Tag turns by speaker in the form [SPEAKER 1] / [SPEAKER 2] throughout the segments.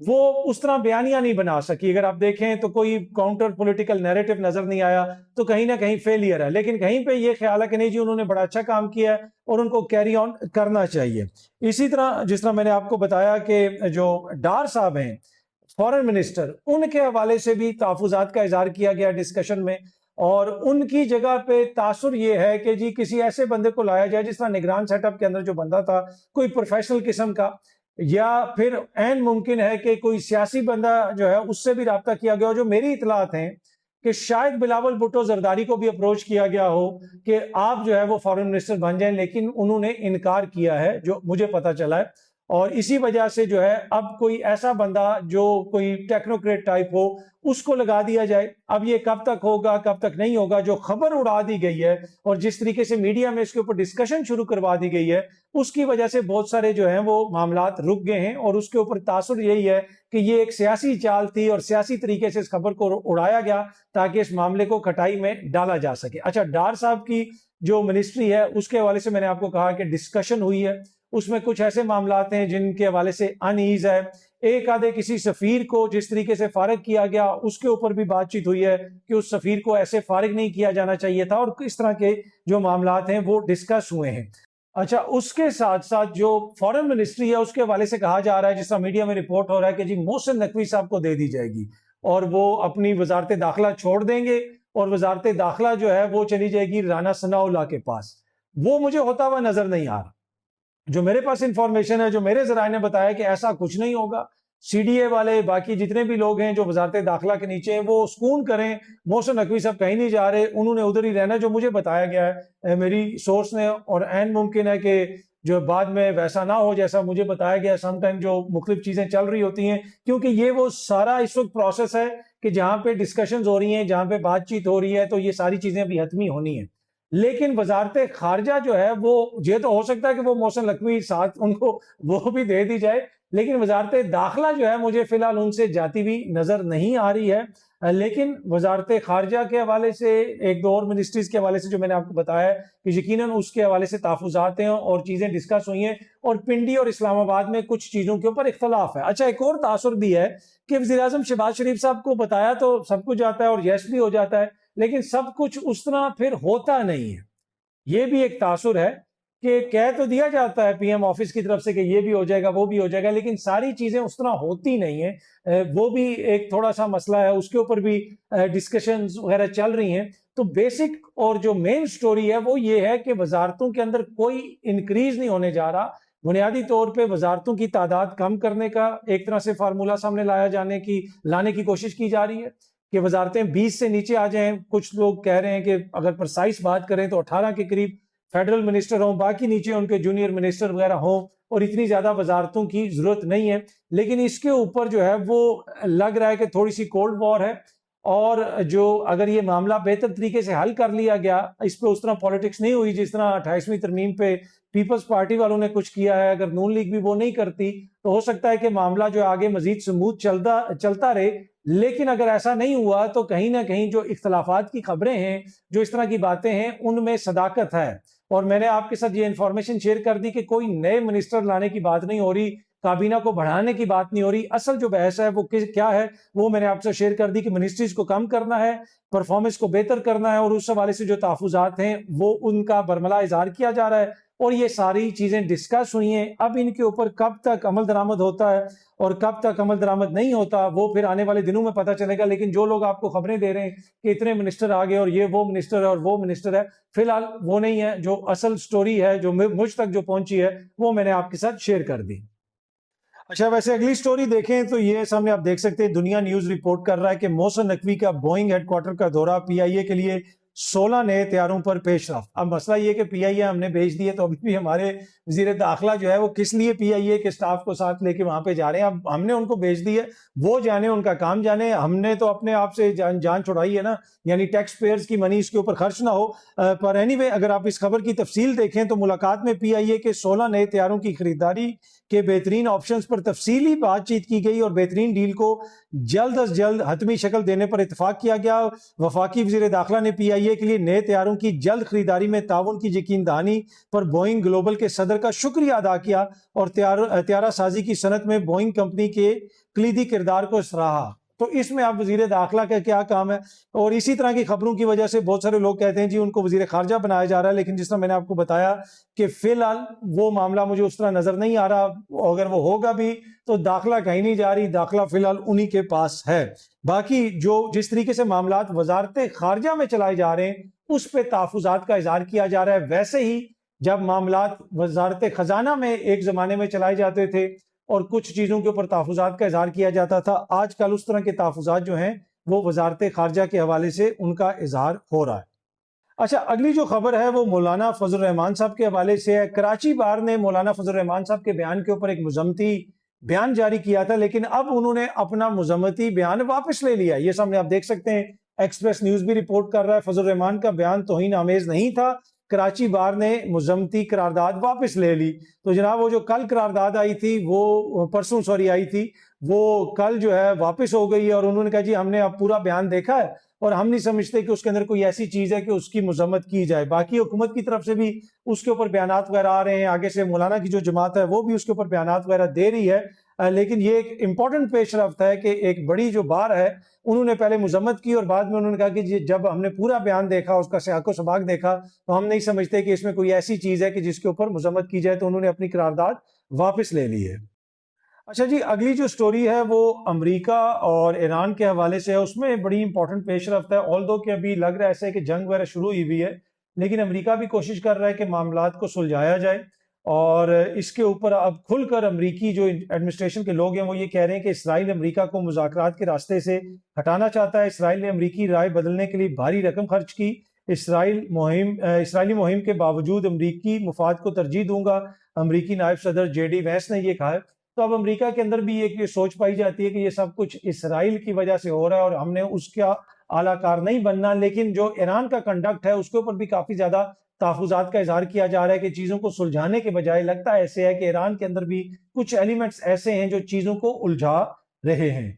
[SPEAKER 1] وہ اس طرح بیانیاں نہیں بنا سکی. اگر آپ دیکھیں تو کوئی کاؤنٹر پولیٹیکل نیریٹو نظر نہیں آیا, تو کہیں نہ کہیں فیلئر ہے. لیکن کہیں پہ یہ خیال ہے کہ نہیں جی انہوں نے بڑا اچھا کام کیا ہے اور ان کو کیری آن کرنا چاہیے. اسی طرح جس طرح میں نے آپ کو بتایا کہ جو ڈار صاحب ہیں فورن منسٹر, ان کے حوالے سے بھی تحفظات کا اظہار کیا گیا ڈسکشن میں, اور ان کی جگہ پہ تاثر یہ ہے کہ جی کسی ایسے بندے کو لایا جائے جس طرح نگران سیٹ اپ کے اندر جو بندہ تھا کوئی پروفیشنل قسم کا, یا پھر عین ممکن ہے کہ کوئی سیاسی بندہ جو ہے اس سے بھی رابطہ کیا گیا ہو. جو میری اطلاعات ہیں کہ شاید بلاول بھٹو زرداری کو بھی اپروچ کیا گیا ہو کہ آپ جو ہے وہ فورن منسٹر بن جائیں, لیکن انہوں نے انکار کیا ہے جو مجھے پتا چلا ہے. اور اسی وجہ سے جو ہے اب کوئی ایسا بندہ جو کوئی ٹیکنوکریٹ ٹائپ ہو اس کو لگا دیا جائے. اب یہ کب تک ہوگا کب تک نہیں ہوگا, جو خبر اڑا دی گئی ہے اور جس طریقے سے میڈیا میں اس کے اوپر ڈسکشن شروع کروا دی گئی ہے, اس کی وجہ سے بہت سارے جو ہیں وہ معاملات رک گئے ہیں, اور اس کے اوپر تاثر یہی ہے کہ یہ ایک سیاسی چال تھی اور سیاسی طریقے سے اس خبر کو اڑایا گیا تاکہ اس معاملے کو کھٹائی میں ڈالا جا سکے. اچھا, ڈار صاحب کی جو منسٹری ہے اس کے حوالے سے میں نے آپ کو کہا کہ ڈسکشن ہوئی ہے, اس میں کچھ ایسے معاملات ہیں جن کے حوالے سے ان ایز ہے. ایک آدھے کسی سفیر کو جس طریقے سے فارغ کیا گیا اس کے اوپر بھی بات چیت ہوئی ہے کہ اس سفیر کو ایسے فارغ نہیں کیا جانا چاہیے تھا, اور اس طرح کے جو معاملات ہیں وہ ڈسکس ہوئے ہیں. اچھا, اس کے ساتھ ساتھ جو فورن منسٹری ہے اس کے حوالے سے کہا جا رہا ہے, جس طرح میڈیا میں رپورٹ ہو رہا ہے کہ جی محسن نقوی صاحب کو دے دی جائے گی اور وہ اپنی وزارت داخلہ چھوڑ دیں گے, اور وزارت داخلہ جو ہے وہ چلی جائے گی رانا ثناء اللہ کے پاس. وہ مجھے ہوتا ہوا نظر نہیں آ رہا. جو میرے پاس انفارمیشن ہے, جو میرے ذرائع نے بتایا کہ ایسا کچھ نہیں ہوگا. سی ڈی اے والے باقی جتنے بھی لوگ ہیں جو وزارت داخلہ کے نیچے ہیں وہ سکون کریں, محسن نقوی صاحب کہیں نہیں جا رہے, انہوں نے ادھر ہی رہنا, جو مجھے بتایا گیا ہے میری سورس نے. اور عین ممکن ہے کہ جو بعد میں ویسا نہ ہو جیسا مجھے بتایا گیا, سم ٹائم جو مختلف چیزیں چل رہی ہوتی ہیں, کیونکہ یہ وہ سارا اس وقت پروسیس ہے کہ جہاں پہ ڈسکشنز ہو رہی ہیں, جہاں پہ بات چیت ہو رہی ہے, تو یہ ساری چیزیں بھی حتمی ہونی ہیں. لیکن وزارت خارجہ جو ہے وہ یہ تو ہو سکتا ہے کہ وہ محسن نقوی ساتھ ان کو وہ بھی دے دی جائے, لیکن وزارت داخلہ جو ہے مجھے فی الحال ان سے جاتی ہوئی نظر نہیں آ رہی ہے. لیکن وزارت خارجہ کے حوالے سے ایک دو اور منسٹریز کے حوالے سے جو میں نے آپ کو بتایا ہے کہ یقیناً اس کے حوالے سے تحفظات ہیں اور چیزیں ڈسکس ہوئی ہیں, اور پنڈی اور اسلام آباد میں کچھ چیزوں کے اوپر اختلاف ہے. اچھا, ایک اور تاثر بھی ہے کہ وزیر اعظم شہباز شریف صاحب کو بتایا تو سب کچھ جاتا ہے اور یس بھی ہو جاتا ہے, لیکن سب کچھ اس طرح پھر ہوتا نہیں ہے. یہ بھی ایک تاثر ہے کہ کہہ تو دیا جاتا ہے پی ایم آفس کی طرف سے کہ یہ بھی ہو جائے گا وہ بھی ہو جائے گا, لیکن ساری چیزیں اس طرح ہوتی نہیں ہیں. وہ بھی ایک تھوڑا سا مسئلہ ہے, اس کے اوپر بھی ڈسکشنز وغیرہ چل رہی ہیں. تو بیسک اور جو مین سٹوری ہے وہ یہ ہے کہ وزارتوں کے اندر کوئی انکریز نہیں ہونے جا رہا. بنیادی طور پہ وزارتوں کی تعداد کم کرنے کا ایک طرح سے فارمولہ سامنے لانے کی کوشش کی جا رہی ہے کہ وزارتیں 20 سے نیچے آ جائیں. کچھ لوگ کہہ رہے ہیں کہ اگر پرسائز بات کریں تو 18 کے قریب فیڈرل منسٹر ہوں, باقی نیچے ان کے جونیئر منسٹر وغیرہ ہوں, اور اتنی زیادہ وزارتوں کی ضرورت نہیں ہے. لیکن اس کے اوپر جو ہے وہ لگ رہا ہے کہ تھوڑی سی کولڈ وار ہے, اور جو اگر یہ معاملہ بہتر طریقے سے حل کر لیا گیا, اس پہ اس طرح پالیٹکس نہیں ہوئی جس طرح 28ویں ترمیم پہ پیپلز پارٹی والوں نے کچھ کیا ہے, اگر نون لیگ بھی وہ نہیں کرتی تو ہو سکتا ہے کہ معاملہ جو آگے مزید سموتھ چلتا رہے. لیکن اگر ایسا نہیں ہوا تو کہیں نہ کہیں جو اختلافات کی خبریں ہیں, جو اس طرح کی باتیں ہیں, ان میں صداقت ہے. اور میں نے آپ کے ساتھ یہ انفارمیشن شیئر کر دی کہ کوئی نئے منسٹر لانے کی بات نہیں ہو رہی, کابینہ کو بڑھانے کی بات نہیں ہو رہی. اصل جو بحث ہے وہ کیا ہے وہ میں نے آپ سے شیئر کر دی کہ منسٹریز کو کم کرنا ہے, پرفارمنس کو بہتر کرنا ہے, اور اس حوالے سے جو تحفظات ہیں وہ ان کا برملا اظہار کیا جا رہا ہے, اور یہ ساری چیزیں ڈسکس ہوئی ہیں. اب ان کے اوپر کب تک عمل درآمد ہوتا ہے اور کب تک عمل درآمد نہیں ہوتا وہ پھر آنے والے دنوں میں پتہ چلے گا. لیکن جو لوگ آپ کو خبریں دے رہے ہیں کہ اتنے منسٹر آ گئے اور یہ وہ منسٹر ہے اور وہ منسٹر ہے, فی الحال وہ نہیں ہے. جو اصل سٹوری ہے جو مجھ تک جو پہنچی ہے وہ میں نے آپ کے ساتھ شیئر کر دی. اچھا, ویسے اگلی سٹوری دیکھیں تو یہ سامنے آپ دیکھ سکتے ہیں, دنیا نیوز رپورٹ کر رہا ہے کہ محسن نقوی کا بوئنگ ہیڈ کوارٹر کا دورہ, پی آئی اے کے لیے 16 نئے طیاروں پر پیش رفت. اب مسئلہ یہ کہ پی آئی اے ہم نے بھیج دیے, تو ابھی بھی ہمارے وزیر داخلہ جو ہے وہ کس لیے پی آئی اے کے سٹاف کو ساتھ لے کے وہاں پہ جا رہے ہیں. اب ہم نے ان کو بھیج دی ہے, وہ جانے, ان کا کام جانے. ہم نے تو اپنے آپ سے جان چھڑائی ہے نا, یعنی ٹیکس پیئرز کی منی اس کے اوپر خرچ نہ ہو. پر اینی وے, اگر آپ اس خبر کی تفصیل دیکھیں تو ملاقات میں پی آئی اے کے 16 نئے طیاروں کی خریداری کے بہترین آپشنز پر تفصیلی بات چیت کی گئی, اور بہترین ڈیل کو جلد از جلد حتمی شکل دینے پر اتفاق کیا گیا. وفاقی وزیر داخلہ نے پی آئی FIA کے لیے نئے طیاروں کی جلد خریداری میں تعاون کی یقین دہانی پر بوئنگ گلوبل کے صدر کا شکریہ ادا کیا اور طیارہ سازی کی صنعت میں بوئنگ کمپنی کے کلیدی کردار کو سراہا۔ تو اس میں آپ وزیر داخلہ کا کیا کام ہے؟ اور اسی طرح کی خبروں کی وجہ سے بہت سارے لوگ کہتے ہیں جی ان کو وزیر خارجہ بنایا جا رہا ہے، لیکن جس طرح میں نے آپ کو بتایا کہ فی الحال وہ معاملہ مجھے اس طرح نظر نہیں آ رہا، اگر وہ ہوگا بھی تو داخلہ کہیں نہیں جا رہی، داخلہ فی الحال انہی کے پاس ہے۔ باقی جو جس طریقے سے معاملات وزارت خارجہ میں چلائے جا رہے ہیں اس پہ تحفظات کا اظہار کیا جا رہا ہے، ویسے ہی جب معاملات وزارت خزانہ میں ایک زمانے میں چلائے جاتے تھے اور کچھ چیزوں کے اوپر تحفظات کا اظہار کیا جاتا تھا، آج کل اس طرح کے تحفظات جو ہیں وہ وزارت خارجہ کے حوالے سے ان کا اظہار ہو رہا ہے۔ اچھا، اگلی جو خبر ہے وہ مولانا فضل الرحمان صاحب کے حوالے سے ہے۔ کراچی بار نے مولانا فضل الرحمان صاحب کے بیان کے اوپر ایک مذمتی بیان جاری کیا تھا، لیکن اب انہوں نے اپنا مذمتی بیان واپس لے لیا۔ یہ سامنے آپ دیکھ سکتے ہیں، ایکسپریس نیوز بھی رپورٹ کر رہا ہے فضل الرحمان کا بیان توہین آمیز نہیں تھا، کراچی بار نے مذمتی قرارداد واپس لے لی۔ تو جناب وہ جو کل قرارداد آئی تھی، وہ پرسوں آئی تھی، وہ کل جو ہے واپس ہو گئی ہے، اور انہوں نے کہا جی ہم نے اب پورا بیان دیکھا ہے اور ہم نہیں سمجھتے کہ اس کے اندر کوئی ایسی چیز ہے کہ اس کی مذمت کی جائے۔ باقی حکومت کی طرف سے بھی اس کے اوپر بیانات وغیرہ آ رہے ہیں، آگے سے مولانا کی جو جماعت ہے وہ بھی اس کے اوپر بیانات وغیرہ دے رہی ہے، لیکن یہ ایک امپورٹنٹ پیش رفت ہے کہ ایک بڑی جو بار ہے انہوں نے پہلے مذمت کی اور بعد میں انہوں نے کہا کہ جب ہم نے پورا بیان دیکھا، اس کا سیاق و سباق دیکھا، تو ہم نہیں سمجھتے کہ اس میں کوئی ایسی چیز ہے کہ جس کے اوپر مذمت کی جائے، تو انہوں نے اپنی قرارداد واپس لے لی ہے۔ اچھا جی، اگلی جو سٹوری ہے وہ امریکہ اور ایران کے حوالے سے ہے، اس میں بڑی امپورٹنٹ پیش رفت ہے، آلدو کہ ابھی لگ رہا ہے ایسے کہ جنگ وغیرہ شروع ہوئی بھی ہے، لیکن امریکہ بھی کوشش کر رہا ہے کہ معاملات کو سلجھایا جائے، اور اس کے اوپر اب کھل کر امریکی جو ایڈمنسٹریشن کے لوگ ہیں وہ یہ کہہ رہے ہیں کہ اسرائیل امریکہ کو مذاکرات کے راستے سے ہٹانا چاہتا ہے۔ اسرائیل نے امریکی رائے بدلنے کے لیے بھاری رقم خرچ کی۔ اسرائیلی مہم کے باوجود امریکی مفاد کو ترجیح دوں گا، امریکی نائب صدر JD وینس نے یہ کہا ہے۔ تو اب امریکہ کے اندر بھی ایک یہ سوچ پائی جاتی ہے کہ یہ سب کچھ اسرائیل کی وجہ سے ہو رہا ہے اور ہم نے اس کا اعلیٰ کار نہیں بننا، لیکن جو ایران کا کنڈکٹ ہے اس کے اوپر بھی کافی زیادہ تحفظات کا اظہار کیا جا رہا ہے کہ چیزوں کو سلجھانے کے بجائے لگتا ایسے ہے کہ ایران کے اندر بھی کچھ ایلیمنٹس ایسے ہیں جو چیزوں کو الجھا رہے ہیں۔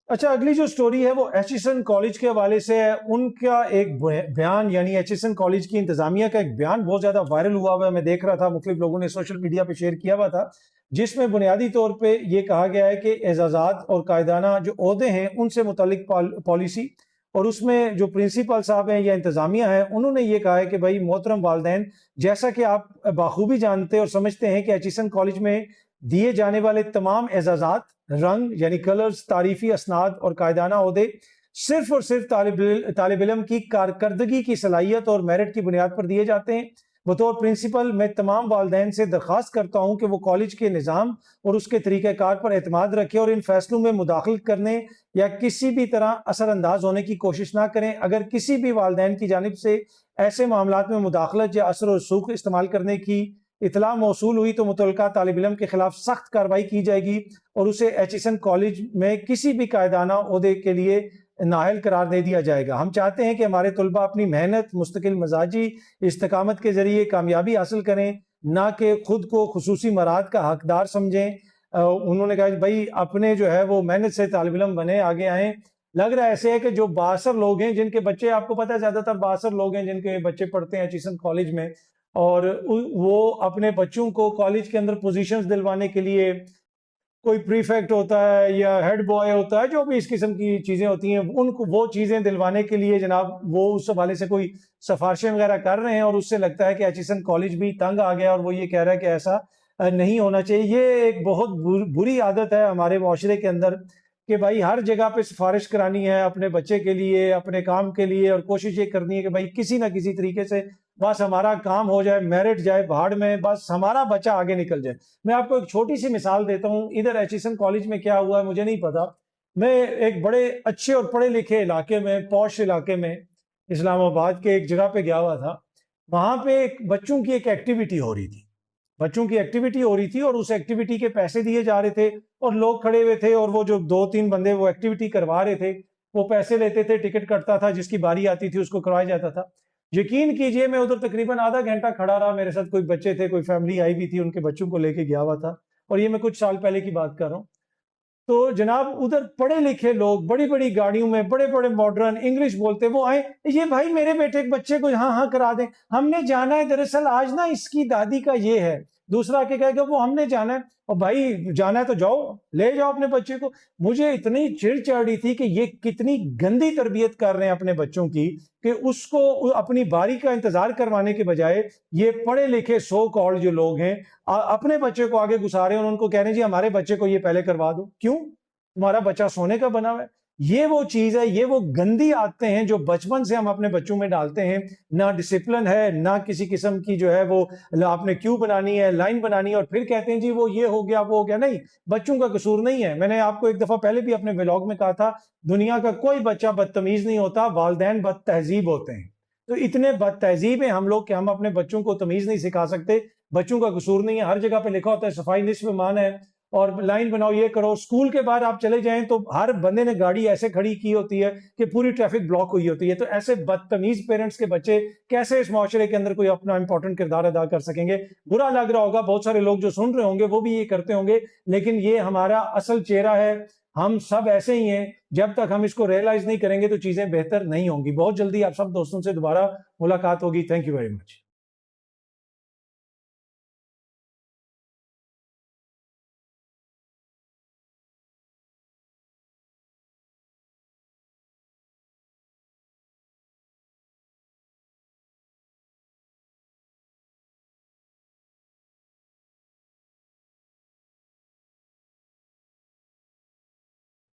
[SPEAKER 1] اچھا، اگلی جو سٹوری ہے وہ ایچسن کالج کے حوالے سے ہے۔ ان کا ایک بیان، یعنی ایچسن کالج کی انتظامیہ کا ایک بیان بہت زیادہ وائرل ہوا ہے، میں دیکھ رہا تھا مختلف لوگوں نے سوشل میڈیا پہ شیئر کیا ہوا تھا، جس میں بنیادی طور پہ یہ کہا گیا ہے کہ اعزازات اور قائدانہ جو عہدے ہیں ان سے متعلق پالیسی، اور اس میں جو پرنسپل صاحب ہیں یا انتظامیہ ہیں انہوں نے یہ کہا ہے کہ بھائی محترم والدین، جیسا کہ آپ بخوبی جانتے اور سمجھتے ہیں کہ ایچسن کالج میں دیے جانے والے تمام اعزازات، رنگ یعنی کلرز، تعریفی اسناد اور قائدانہ عہدے صرف اور صرف طالب علم کی کارکردگی کی صلاحیت اور میرٹ کی بنیاد پر دیے جاتے ہیں۔ بطور پرنسپل میں تمام والدین سے درخواست کرتا ہوں کہ وہ کالج کے نظام اور اس کے طریقہ کار پر اعتماد رکھیں اور ان فیصلوں میں مداخلت کرنے یا کسی بھی طرح اثر انداز ہونے کی کوشش نہ کریں۔ اگر کسی بھی والدین کی جانب سے ایسے معاملات میں مداخلت یا اثر و رسوخ استعمال کرنے کی اطلاع موصول ہوئی تو متعلقہ طالب علم کے خلاف سخت کارروائی کی جائے گی اور اسے ایچسن کالج میں کسی بھی قائدانہ عہدے کے لیے نااہل قرار دے دیا جائے گا۔ ہم چاہتے ہیں کہ ہمارے طلباء اپنی محنت، مستقل مزاجی استقامت کے ذریعے کامیابی حاصل کریں، نہ کہ خود کو خصوصی مراد کا حقدار سمجھیں۔ انہوں نے کہا کہ بھائی اپنے جو ہے وہ محنت سے طالب علم بنے، آگے آئیں۔ لگ رہا ہے ایسے ہے کہ جو بااثر لوگ ہیں جن کے بچے، آپ کو پتہ ہے زیادہ تر بااثر لوگ ہیں جن کے بچے پڑھتے ہیں ایچسن کالج میں، اور وہ اپنے بچوں کو کالج کے اندر پوزیشنز دلوانے کے لیے، کوئی پریفیکٹ ہوتا ہے یا ہیڈ بوائے ہوتا ہے، جو بھی اس قسم کی چیزیں ہوتی ہیں، ان کو وہ چیزیں دلوانے کے لیے جناب وہ اس حوالے سے کوئی سفارشیں وغیرہ کر رہے ہیں، اور اس سے لگتا ہے کہ ایچسن کالج بھی تنگ آ گیا اور وہ یہ کہہ رہا ہے کہ ایسا نہیں ہونا چاہیے۔ یہ ایک بہت بری عادت ہے ہمارے معاشرے کے اندر کہ بھائی ہر جگہ پہ سفارش کرانی ہے اپنے بچے کے لیے، اپنے کام کے لیے، اور کوشش یہ کرنی ہے کہ بھائی کسی نہ کسی طریقے سے بس ہمارا کام ہو جائے، میرٹ جائے بھاڑ میں، بس ہمارا بچہ آگے نکل جائے۔ میں آپ کو ایک چھوٹی سی مثال دیتا ہوں، ادھر ایچسن کالج میں کیا ہوا ہے مجھے نہیں پتا۔ میں ایک بڑے اچھے اور پڑھے لکھے علاقے میں، پوش علاقے میں، اسلام آباد کے ایک جگہ پہ گیا ہوا تھا، وہاں پہ بچوں کی ایک ایکٹیویٹی ہو رہی تھی، اور اس ایکٹیویٹی کے پیسے دیے جا رہے تھے اور لوگ کھڑے ہوئے تھے، اور وہ جو 2-3 بندے وہ ایکٹیویٹی کروا رہے تھے، وہ پیسے لیتے تھے، ٹکٹ کٹتا تھا، جس کی باری آتی تھی اس کو کروایا جاتا تھا۔ یقین کیجئے میں ادھر تقریباً آدھا گھنٹہ کھڑا رہا، میرے ساتھ کوئی بچے تھے، کوئی فیملی آئی بھی تھی، ان کے بچوں کو لے کے گیا ہوا تھا، اور یہ میں کچھ سال پہلے کی بات کر رہا ہوں۔ تو جناب ادھر پڑھے لکھے لوگ بڑی بڑی گاڑیوں میں بڑے بڑے ماڈرن انگلش بولتے وہ آئیں، یہ بھائی میرے بیٹے بچے کو ہاں ہاں کرا دیں، ہم نے جانا ہے دراصل آج نا اس کی دادی کا یہ ہے، دوسرا کہ کہے گا وہ ہم نے جانا ہے، اور بھائی جانا ہے تو جاؤ، لے جاؤ اپنے بچے کو۔ مجھے اتنی چڑ چڑھ رہی تھی کہ یہ کتنی گندی تربیت کر رہے ہیں اپنے بچوں کی، کہ اس کو اپنی باری کا انتظار کروانے کے بجائے یہ پڑھے لکھے سو کالڈ جو لوگ ہیں اپنے بچے کو آگے گھسا رہے ہیں اور ان کو کہہ رہے ہیں جی ہمارے بچے کو یہ پہلے کروا دو۔ کیوں؟ تمہارا بچہ سونے کا بنا ہوا ہے؟ یہ وہ چیز ہے، یہ وہ گندی عادتیں ہیں جو بچپن سے ہم اپنے بچوں میں ڈالتے ہیں، نہ ڈسپلن ہے، نہ کسی قسم کی جو ہے وہ آپ نے کیو بنانی ہے، لائن بنانی ہے، اور پھر کہتے ہیں جی وہ یہ ہو گیا وہ ہو گیا۔ نہیں، بچوں کا قصور نہیں ہے۔ میں نے آپ کو ایک دفعہ پہلے بھی اپنے ولاگ میں کہا تھا، دنیا کا کوئی بچہ بدتمیز نہیں ہوتا، والدین بد تہذیب ہوتے ہیں۔ تو اتنے بد تہذیب ہیں ہم لوگ کہ ہم اپنے بچوں کو تمیز نہیں سکھا سکتے۔ بچوں کا قصور نہیں ہے، ہر جگہ پہ لکھا ہوتا ہے صفائی نصف ایمان ہے، اور لائن بناؤ یہ کرو۔ اسکول کے بعد آپ چلے جائیں تو ہر بندے نے گاڑی ایسے کھڑی کی ہوتی ہے کہ پوری ٹریفک بلاک ہوئی ہوتی ہے۔ تو ایسے بدتمیز پیرنٹس کے بچے کیسے اس معاشرے کے اندر کوئی اپنا امپورٹنٹ کردار ادا کر سکیں گے؟ برا لگ رہا ہوگا، بہت سارے لوگ جو سن رہے ہوں گے وہ بھی یہ کرتے ہوں گے، لیکن یہ ہمارا اصل چہرہ ہے، ہم سب ایسے ہی ہیں۔ جب تک ہم اس کو ریئلائز نہیں کریں گے تو چیزیں بہتر نہیں ہوں گی۔ بہت جلدی آپ سب دوستوں سے دوبارہ ملاقات ہوگی۔ Thank you very much.